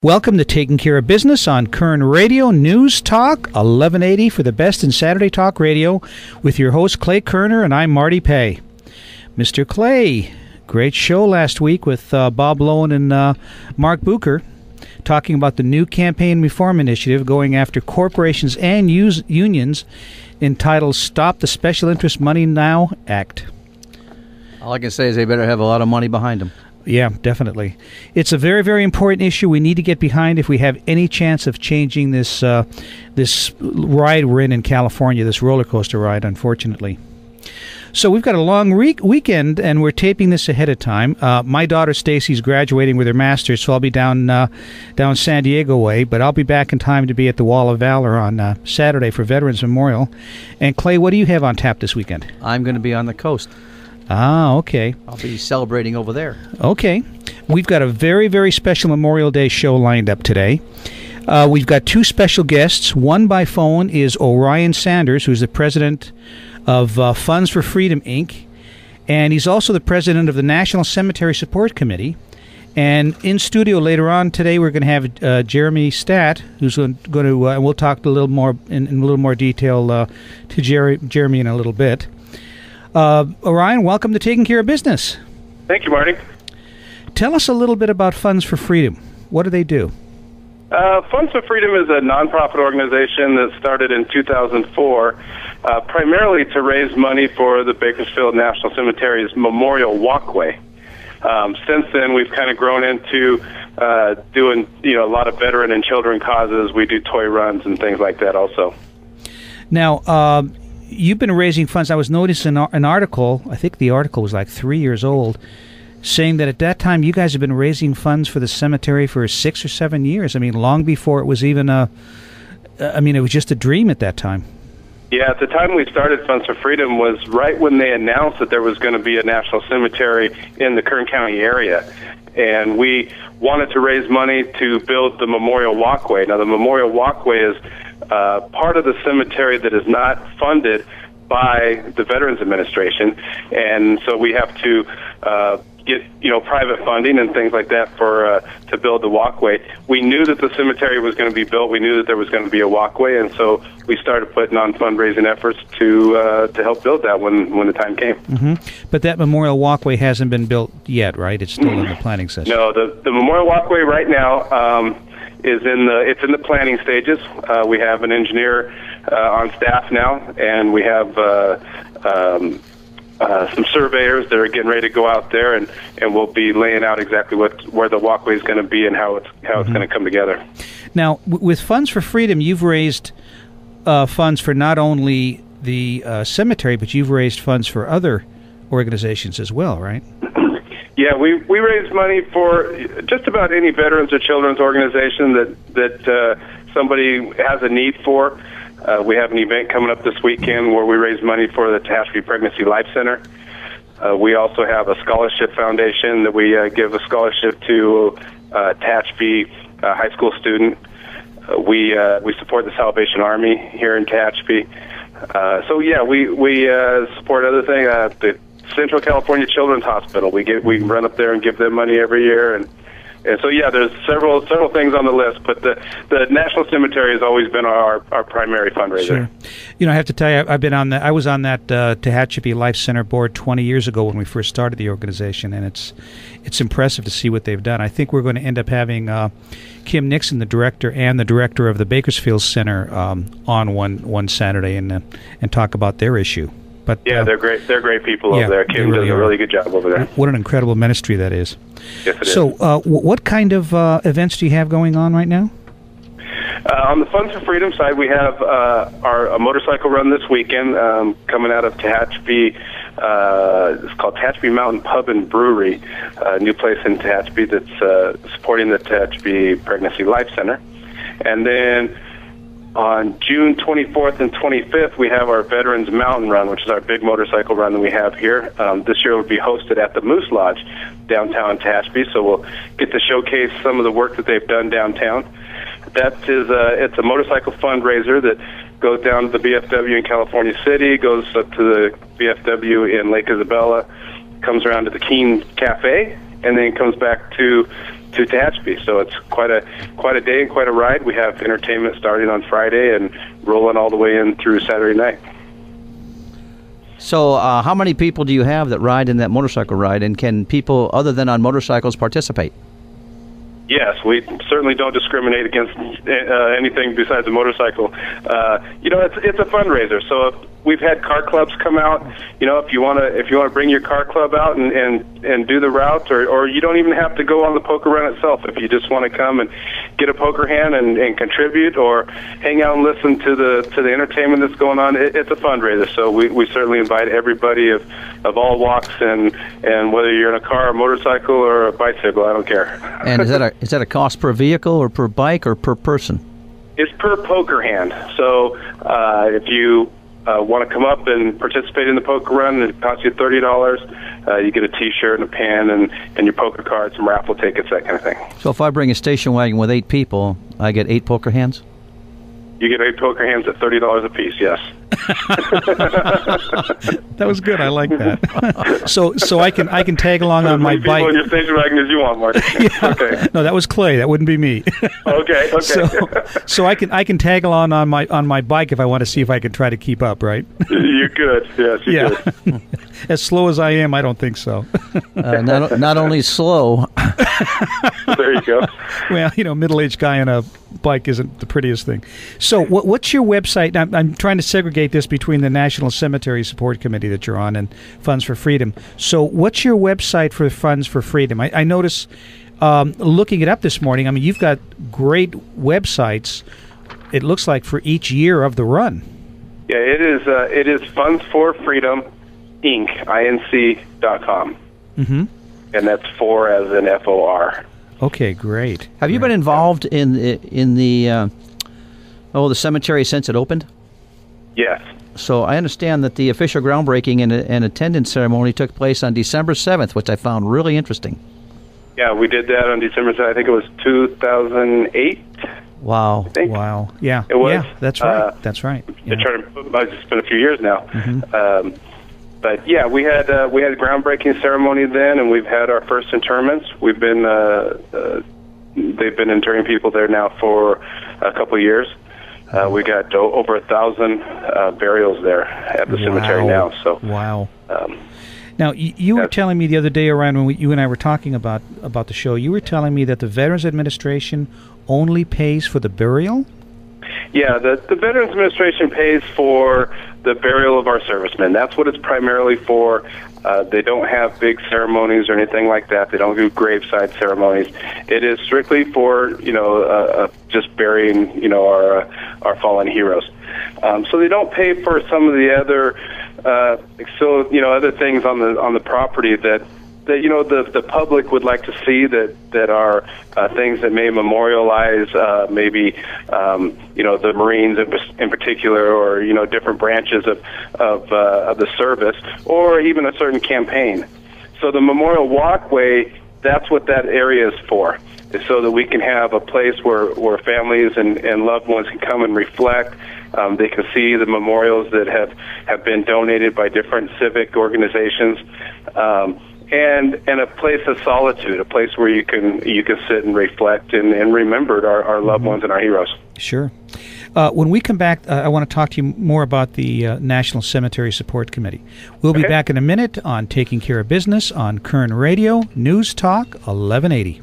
Welcome to Taking Care of Business on Kern Radio Newstalk, 1180 for the best in Saturday talk radio with your host Clay Kerner, and I'm Marty Pay. Mr. Clay, great show last week with Bob Lowen and Mark Bucher talking about the new campaign reform initiative going after corporations and unions entitled Stop the Special Interest Money Now Act. All I can say is they better have a lot of money behind them. Yeah, definitely. It's a very, very important issue we need to get behind if we have any chance of changing this this ride we're in California, this roller coaster ride, unfortunately. So we've got a long weekend, and we're taping this ahead of time. My daughter Stacy's graduating with her master's, so I'll be down San Diego way, but I'll be back in time to be at the Wall of Valor on Saturday for Veterans Memorial. And Clay, what do you have on tap this weekend? I'm going to be on the coast. Ah, okay. I'll be celebrating over there. Okay. We've got a very, very special Memorial Day show lined up today. We've got two special guests. One by phone is Orion Sanders, who's the president of Funds for Freedom, Inc., and he's also the president of the National Cemetery Support Committee. And in studio later on today, we're going to have Jeremy Statt, who's going to, and we'll talk a little more in a little more detail to Jeremy in a little bit. Orion, welcome to Taking Care of Business. Thank you, Marty. Tell us a little bit about Funds for Freedom. What do they do? Funds for Freedom is a nonprofit organization that started in 2004, primarily to raise money for the Bakersfield National Cemetery's Memorial Walkway. Since then, we've kind of grown into doing a lot of veteran and children causes. We do toy runs and things like that also. Now, you've been raising funds. I was noticing an article, I think the article was like 3 years old, saying that at that time you guys have been raising funds for the cemetery for 6 or 7 years. I mean, long before it was even it was just a dream at that time. Yeah, at the time we started Funds for Freedom was right when they announced that there was going to be a national cemetery in the Kern County area. And we wanted to raise money to build the Memorial Walkway. Now, the Memorial Walkway is part of the cemetery that is not funded by the Veterans Administration, and so we have to get private funding and things like that for to build the walkway. We knew that the cemetery was going to be built. We knew that there was going to be a walkway, and so we started putting on fundraising efforts to help build that when the time came. Mm-hmm. But that Memorial Walkway hasn't been built yet, right? It's still in the planning session. No, the Memorial Walkway right now is in the planning stages. We have an engineer on staff now, and we have some surveyors that are getting ready to go out there, and we'll be laying out exactly where the walkway is going to be and how it's going to come together. Now, with Funds for Freedom, you've raised funds for not only the cemetery, but you've raised funds for other organizations as well, right? Yeah, we raise money for just about any veterans or children's organization that somebody has a need for. We have an event coming up this weekend where we raise money for the Tehachapi Pregnancy Life Center. We also have a scholarship foundation that we give a scholarship to Tehachapi high school student. We support the Salvation Army here in Tehachapi. So yeah, we support other things. The Central California Children's Hospital. We run up there and give them money every year, and so yeah, there's several things on the list. But the National Cemetery has always been our primary fundraiser. Sure. I have to tell you, I was on that Tehachapi Life Center board 20 years ago when we first started the organization, and it's impressive to see what they've done. I think we're going to end up having Kim Nixon, the director, and the director of the Bakersfield Center on one Saturday and talk about their issue. But, yeah, they're great. They're great people over there. Kim does a really good job over there. What an incredible ministry that is. Yes, it is. So, what kind of events do you have going on right now? On the Funds for Freedom side, we have a motorcycle run this weekend coming out of Tehachapi. It's called Tehachapi Mountain Pub and Brewery, a new place in Tehachapi that's supporting the Tehachapi Pregnancy Life Center. And then on June 24th and 25th, we have our Veterans Mountain Run, which is our big motorcycle run that we have here. This year it will be hosted at the Moose Lodge downtown Tehachapi, so we'll get to showcase some of the work that they've done downtown. That is it's a motorcycle fundraiser that goes down to the BFW in California City, goes up to the BFW in Lake Isabella, comes around to the Keene Cafe, and then comes back to to Tehachapi. So it's quite a day and quite a ride. We have entertainment starting on Friday and rolling all the way in through Saturday night. So how many people do you have that ride in that motorcycle ride, and can people other than on motorcycles participate? Yes, we certainly don't discriminate against anything besides a motorcycle. It's a fundraiser. So we've had car clubs come out. If you want to bring your car club out and do the route, or you don't even have to go on the poker run itself. If you just want to come and get a poker hand and contribute, or hang out and listen to the entertainment that's going on, it's a fundraiser. So we certainly invite everybody of all walks, and whether you're in a car, a motorcycle, or a bicycle, I don't care. And is that a cost per vehicle, or per bike, or per person? It's per poker hand. So if you want to come up and participate in the poker run, it costs you $30. You get a T-shirt and a pen and your poker cards, some raffle tickets, that kind of thing. So if I bring a station wagon with 8 people, I get 8 poker hands? You get 8 poker hands at $30 a piece, yes. That was good. I like that. So I can tag along on my bike. As many people in your station wagon as you want, Marty. Yeah. Okay. No, that was Clay. That wouldn't be me. Okay. So I can tag along on my bike if I want to see if I can try to keep up, right? You could. Yes, you could. As slow as I am, I don't think so. Not only slow. There you go. Well, middle-aged guy on a bike isn't the prettiest thing. So what's your website? I'm trying to segregate this between the National Cemetery Support Committee that you're on and Funds for Freedom. So what's your website for Funds for Freedom? I noticed looking it up this morning, you've got great websites, it looks like, for each year of the run. Yeah, it is Funds for Freedom, Inc., INC.com. Mm-hmm. And that's 4 as in FOR. Okay, great. Have you been involved in the cemetery since it opened? Yes. So I understand that the official groundbreaking and attendance ceremony took place on December 7th, which I found really interesting. Yeah, we did that on December 7th. I think it was 2008. Wow. I think. Wow. Yeah. It was. Yeah, that's right. That's right. Yeah. It's been a few years now. Mm-hmm. But yeah, we had a groundbreaking ceremony then, and we've had our first interments. We've been they've been interring people there now for a couple of years. We got over 1,000 burials there at the cemetery now. So wow. Now you were telling me the other day, Orion, when you and I were talking about the show, you were telling me that the Veterans Administration only pays for the burial? Yeah, the Veterans Administration pays for the burial of our servicemen. That's what it's primarily for. They don't have big ceremonies or anything like that. They don't do graveside ceremonies. It is strictly for just burying our fallen heroes. So they don't pay for some of the other other things on the property that the public would like to see that are things that may memorialize maybe the Marines in particular, or different branches of the service, or even a certain campaign. So the memorial walkway, that's what that area is for, is so that we can have a place where families and loved ones can come and reflect. They can see the memorials that have been donated by different civic organizations. And a place of solitude, a place where you can sit and reflect and remember our loved ones and our heroes. Sure. When we come back, I want to talk to you more about the National Cemetery Support Committee. We'll be back in a minute on Taking Care of Business on Kern Radio Newstalk 1180.